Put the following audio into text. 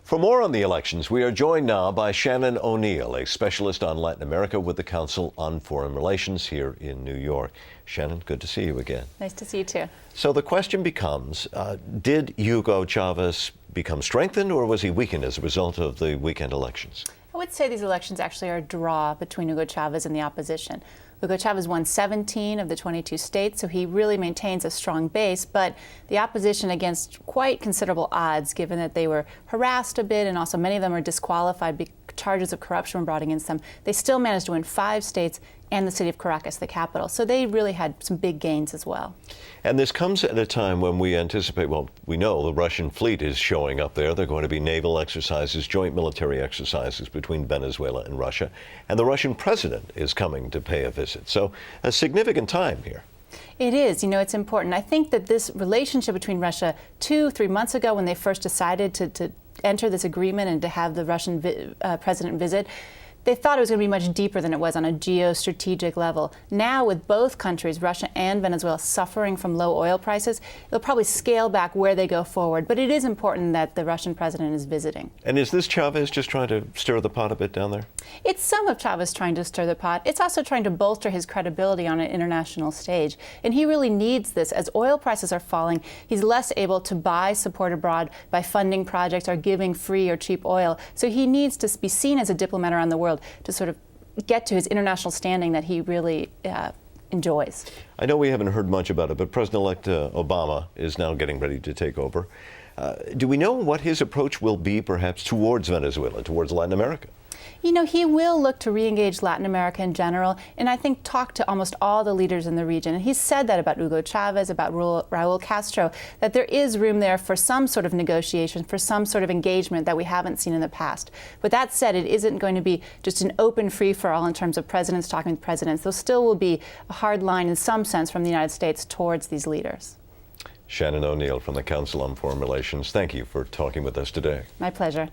For more on the elections, we are joined now by Shannon O'Neil, a specialist on Latin America with the Council on Foreign Relations here in New York. Shannon, good to see you again. Nice to see you too. So the question becomes, did Hugo Chavez become strengthened or was he weakened as a result of the weekend elections? I would say these elections actually are a draw between Hugo Chavez and the opposition. Hugo Chavez won 17 of the 22 states, so he really maintains a strong base, but the opposition against quite considerable odds, given that they were harassed a bit and also many of them are disqualified because charges of corruption were brought against them. They still managed to win 5 states and the city of Caracas, the capital. So they really had some big gains as well. And this comes at a time when we anticipate, well, we know the Russian fleet is showing up there. There are going to be naval exercises, joint military exercises between Venezuela and Russia. And the Russian president is coming to pay a visit. So a significant time here. It is. You know, it's important. I think that this relationship between Russia 2-3 months ago when they first decided to enter this agreement and to have the Russian president visit, they thought it was going to be much deeper than it was on a geostrategic level. Now, with both countries, Russia and Venezuela, suffering from low oil prices, they'll probably scale back where they go forward. But it is important that the Russian president is visiting. And is this Chavez just trying to stir the pot a bit down there? It's some of Chavez trying to stir the pot. It's also trying to bolster his credibility on an international stage. And he really needs this. As oil prices are falling, he's less able to buy support abroad by funding projects or giving free or cheap oil. So he needs to be seen as a diplomat around the world to sort of get to his international standing that he really enjoys. I know we haven't heard much about it, but President-elect Obama is now getting ready to take over. Do we know what his approach will be, perhaps, towards Venezuela, towards Latin America? You know, he will look to re-engage Latin America in general, and I think talk to almost all the leaders in the region. And he's said that about Hugo Chavez, about Raul Castro, that there is room there for some sort of negotiation, for some sort of engagement that we haven't seen in the past. But that said, it isn't going to be just an open free-for-all in terms of presidents talking with presidents. There still will be a hard line in some sense from the United States towards these leaders. Shannon O'Neil from the Council on Foreign Relations, thank you for talking with us today. My pleasure.